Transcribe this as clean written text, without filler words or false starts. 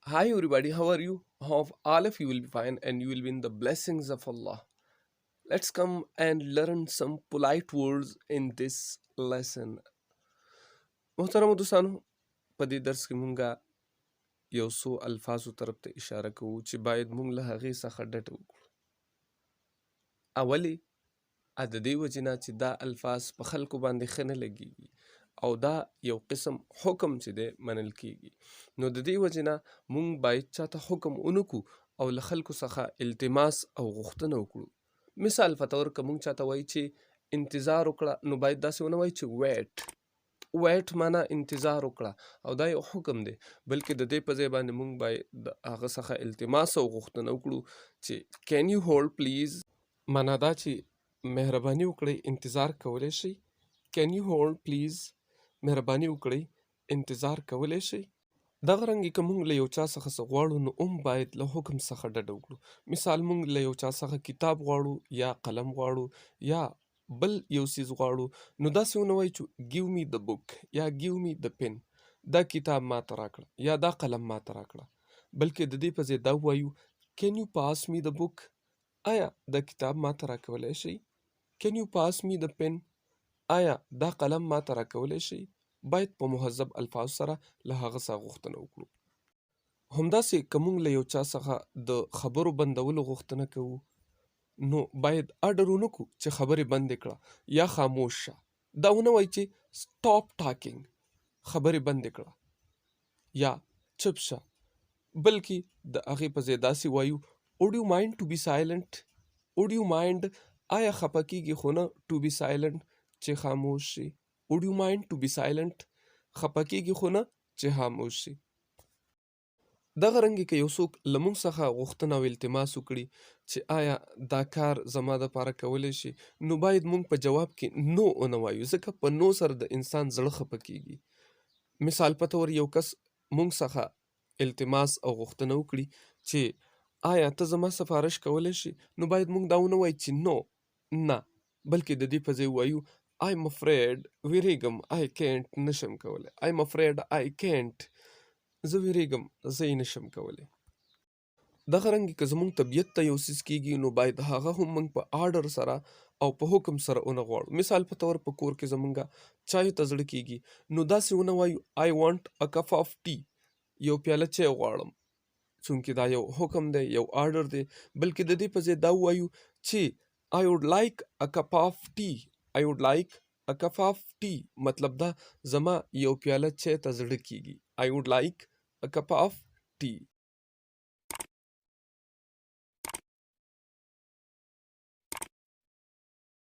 Hi everybody, how are you? Hope all of you will be fine and you will be in the blessings of Allah. Let's come and learn some polite words in this lesson. محترم دوستانو په دې درس کې مونږه یو څو الفاظو طرف ته اشاره کوو چې باید مونږ له هغې څخه ډډه وکړو. اولې د دې وجې نه چې دا الفاظ په خلکو باندې ښه نه لګیږي او دا یو قسم حکم چې دی منل کیږي، نو د دې وجې نه مونږ باید چاته حکم ونکړو او له خلکو څخه التماس او غوښتنه وکړو. مثال په طور که مونږ چاته وایي چې انتظار وکړه، نو باید داسې ونه وایي چې ویټ معنا انتظار وکړه او دا یو حکم دی، بلکې د دې په ځای باندې مونږ باید د هغه څخه التماس او غوښتنه وکړو چې کین یو هولډ پلیز، معنا دا چې مهرباني وکړئ انتظار کولی شئ. کین یو هولډ پلیز، مهرباني وکړئ انتظار کولی شئ. دغه رنګې که موږ له یو چا څخه څه غواړو نو باید له حکم څخه ډډه وکړو. مثال موږ له یو چا څخه کتاب غواړو یا قلم غواړو یا بل یو څیز غواړو، نو داسې ونه وایو چې ګیو می د بک یا ګیو می د پن، دا کتاب ماته راکړه یا دا قلم ماته راکړه، بلکې د دې په ځای دا ووایو کین یو پاس می د بک، آیا دا کتاب ماته راکولی شئ؟ کین یو پاس می د پن، آیا دا قلم ماته راکولی شئ؟ باید په مهذب الفاظو سره له هغه څخه غوښتنه وکړو. همداسې که موږ له یو چا څخه د خبرو بندولو غوښتنه کوو، نو باید اډر ونه کړو چې خبرې بندې کړه یا خاموش شه. دا ونه وایي چې سټاپ ټاکینګ، خبرې بندې کړه یا چپ شه، بلکې د هغې په ځای داسې وایو would you mind to be silent؟ would you mind، آیا خفه کیږي خو نه to be silent چې خاموش شي. would you mind to be silent، خفه کیږي خو نه چې خاموش شي. دغه رنګې که یو څوک له موږ څخه غوښتنه او التماس وکړي چې آیا دا کار زما دپاره کولی شي، نو باید موږ په جواب کې نو ونه وایو، ځکه په نو سره د انسان زړه خفه کیږي. مثال په طور یو کس موږ څخه التماس او غوښتنه وکړي چې آیا ته زما سفارش کولی شي، نو باید موږ دا ونه وایو چې نو، نه، بلکې د دې په ځای وایو I'm afraid، ویریږم، I can't، نشم کولی، I'm afraid I can't، زه ویریږم، زه یې نشم کولی. دغه رنګې که زموږ طبیعت ته یو څیز کیږي، نو باید هغه هم موږ په آرډر سره او په حکم سره ونه غواړو. مثال په طور په کور کې زمونږه چایو ته زړه کیږي، نو داسې ونه وایو I want a cup of tea، یو پیاله چای غواړم، چونکې دا یو حکم دی، یو آرډر دی، بلکې د دې په ځای دا ووایو چې I would like a cup of tea، I would like a cup of tea، مطلب دا زما یو پیاله چای ته زړه کیږي، I would like a cup of tea.